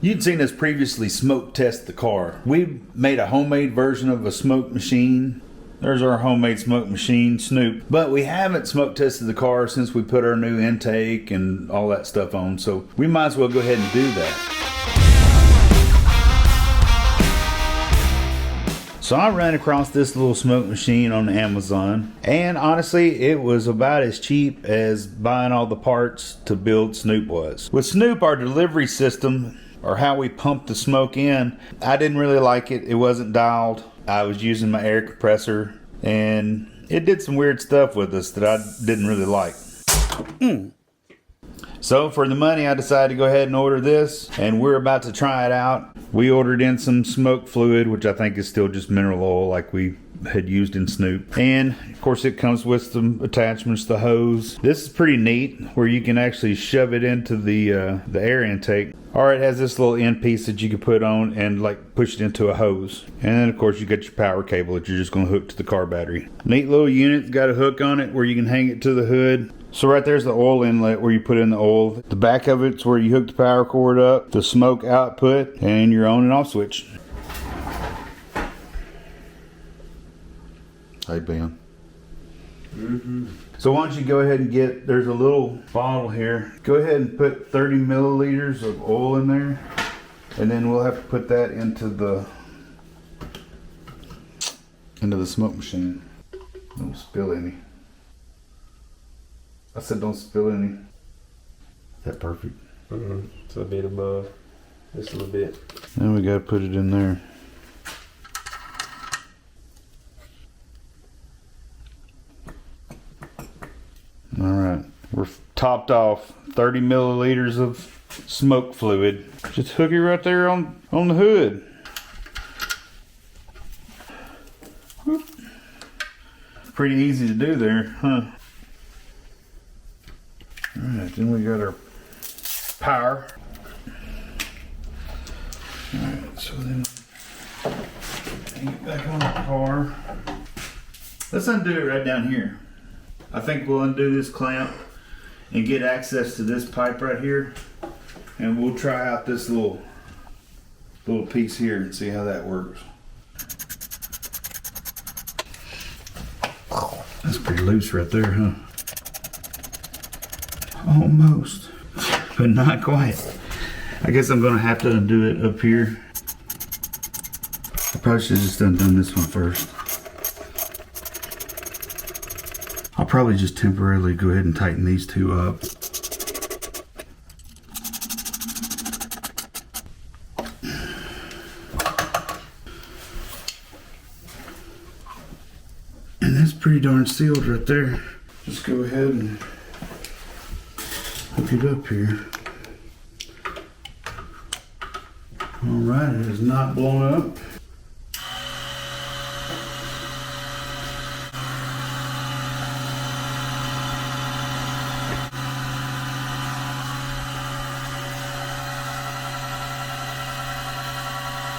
You'd seen us previously smoke test the car. We made a homemade version of a smoke machine. There's our homemade smoke machine, Snoop. But we haven't smoke tested the car since we put our new intake and all that stuff on. So we might as well go ahead and do that. So I ran across this little smoke machine on Amazon, and honestly it was about as cheap as buying all the parts to build Snoop was. With Snoop, our delivery system, or how we pump the smoke in, I didn't really like it. It wasn't dialed. I was using my air compressor and it did some weird stuff with us that I didn't really like. So for the money, I decided to go ahead and order this, and we're about to try it out. We ordered in some smoke fluid, which I think is still just mineral oil like we had used in Snoop. And of course it comes with some attachments, the hose. This is pretty neat where you can actually shove it into the air intake. Or it has this little end piece that you can put on and like push it into a hose. And then of course you got your power cable that you're just going to hook to the car battery. Neat little unit, it's got a hook on it where you can hang it to the hood. So right there's the oil inlet where you put in the oil. The back of it's where you hook the power cord up, the smoke output, and your on and off switch. Hey Ben. So why don't you go ahead and get, there's a little bottle here. Go ahead and put 30 milliliters of oil in there. And then we'll have to put that into the smoke machine. Don't spill any. I said don't spill any. Is that perfect? It's a bit above. Just a little bit. Then we gotta put it in there. Alright, we're topped off 30 milliliters of smoke fluid. Just hook it right there on the hood. Whoop. Pretty easy to do there, huh? Alright, then we got our power. Alright, so then hang it back on the car. Let's undo it right down here. I think we'll undo this clamp and get access to this pipe right here, and we'll try out this little piece here and see how that works. That's pretty loose right there, huh? Almost, but not quite. I guess I'm gonna have to undo it up here. I probably should have just undone this one first. I'll probably just temporarily go ahead and tighten these two up. And that's pretty darn sealed right there. Just go ahead and hook it up here. Alright, it is not blown up.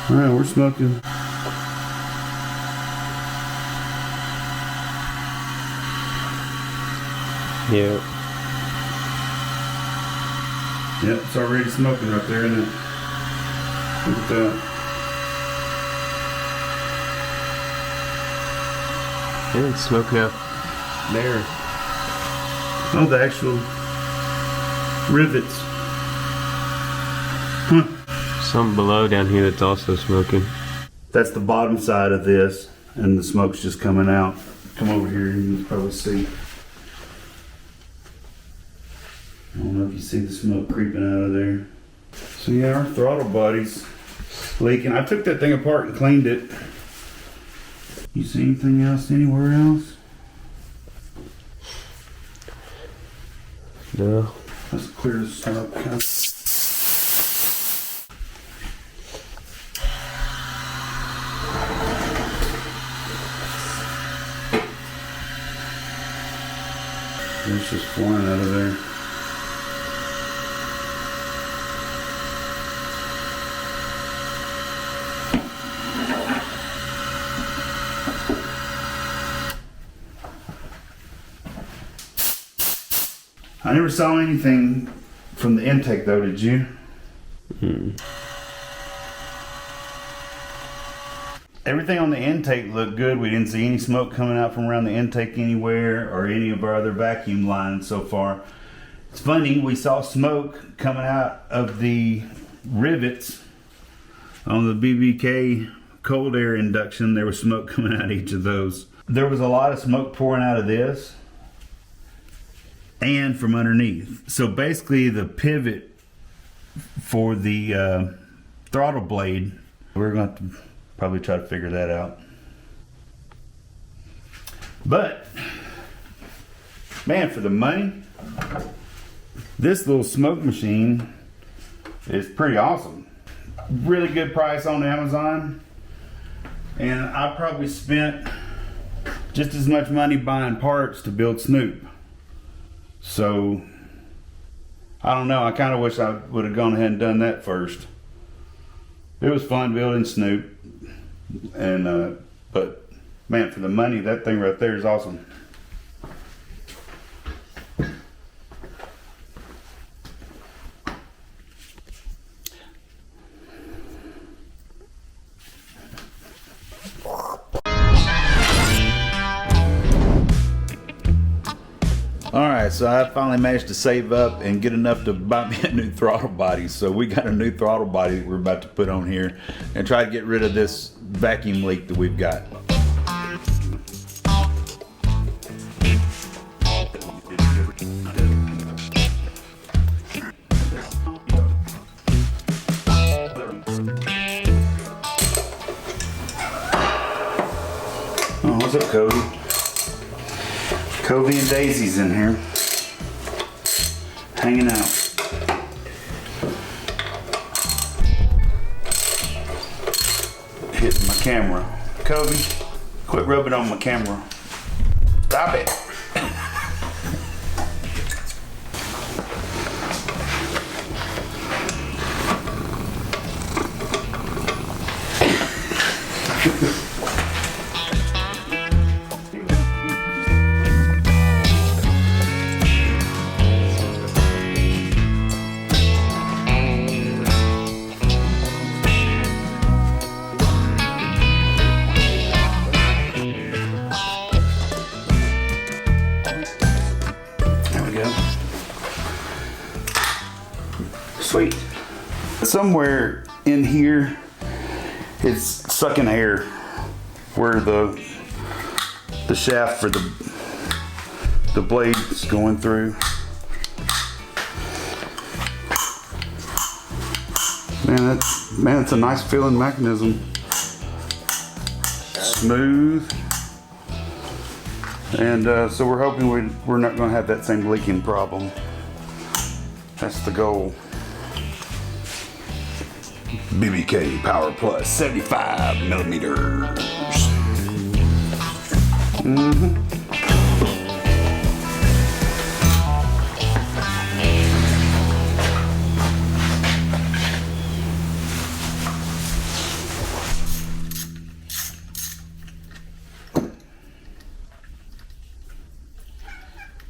Alright, we're smoking. Yep. Yep, it's already smoking right there, isn't it? Look at that. Yeah, it's smoking up there. Oh, the actual rivets. Huh. Something below down here that's also smoking. That's the bottom side of this, and the smoke's just coming out. Come over here and you can probably see. I don't know if you see the smoke creeping out of there. So yeah, our throttle body's leaking. I took that thing apart and cleaned it. You see anything else anywhere else? No. Let's clear the smoke. It's just flying out of there. I never saw anything from the intake though, did you? Everything on the intake looked good. We didn't see any smoke coming out from around the intake anywhere or any of our other vacuum lines so far. It's funny, we saw smoke coming out of the rivets on the BBK cold air induction. There was smoke coming out of each of those. There was a lot of smoke pouring out of this and from underneath. So basically the pivot for the throttle blade, we're going to probably try to figure that out. But man, for the money, this little smoke machine is pretty awesome. Really good price on Amazon, and I probably spent just as much money buying parts to build Snoop. So I don't know, I kind of wish I would have gone ahead and done that first. It was fun building Snoop, and but man, for the money, that thing right there is awesome. Alright, so I finally managed to save up and get enough to buy me a new throttle body. So we got a new throttle body that we're about to put on here and try to get rid of this vacuum leak that we've got. Oh, what's up, Cody? Cody and Daisy's in here, hanging out. Hitting my camera. Cody, quit rubbing on my camera. Stop it. Sweet. Somewhere in here, it's sucking air where the shaft for the blade's going through. Man, it's a nice feeling mechanism. Smooth. And so we're hoping we're not going to have that same leaking problem. That's the goal. BBK Power Plus 75 millimeters.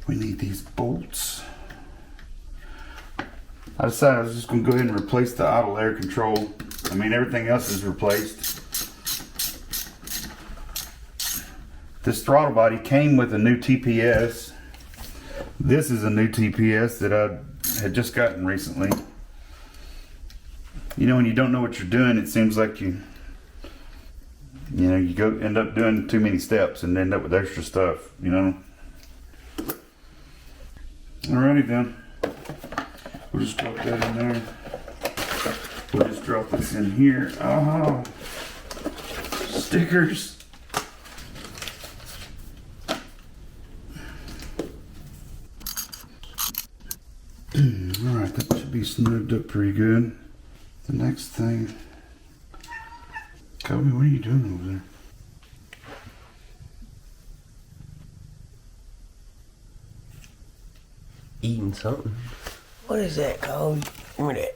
We need these bolts. I decided I was just going to go ahead and replace the idle air control. I mean, everything else is replaced. This throttle body came with a new TPS. This is a new TPS that I had just gotten recently. You know, when you don't know what you're doing, it seems like you end up doing too many steps and end up with extra stuff, you know? Alrighty then. We'll just drop that in there. We'll just drop this in here. Oh, stickers. Alright, that should be smoothed up pretty good. The next thing. Kobe, what are you doing over there? Eating something. What is that called? Give me that.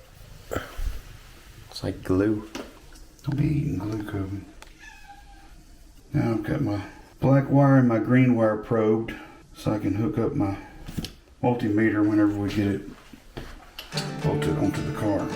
It's like glue. Don't be eating glue, Kobe. Now I've got my black wire and my green wire probed so I can hook up my multimeter whenever we get it bolted onto the car.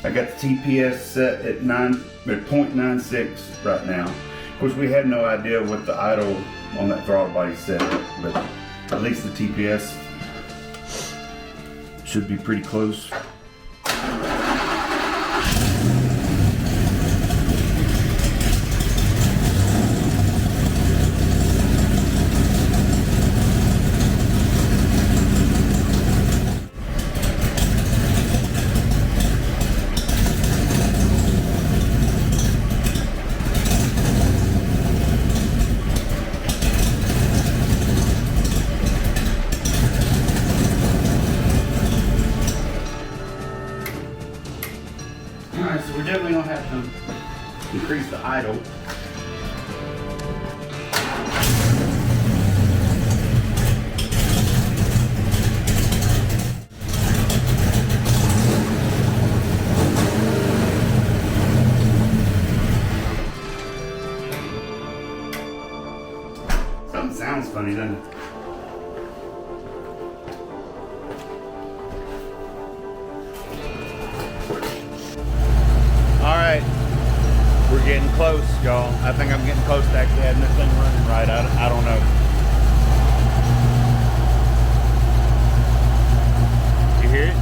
I got the TPS set at 0.96 right now. Of course, we have no idea what the idle on that throttle body set at, but at least the TPS should be pretty close. Alright, so we're definitely gonna have to increase the idle. Something sounds funny, doesn't it? All right, we're getting close, y'all. I think I'm getting close to actually having this thing running right. I don't know. You hear it?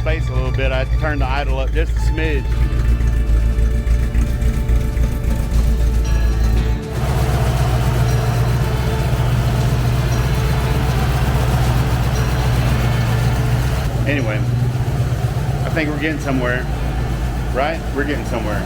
Space a little bit. I turned the idle up just a smidge. Anyway, I think we're getting somewhere, right? We're getting somewhere.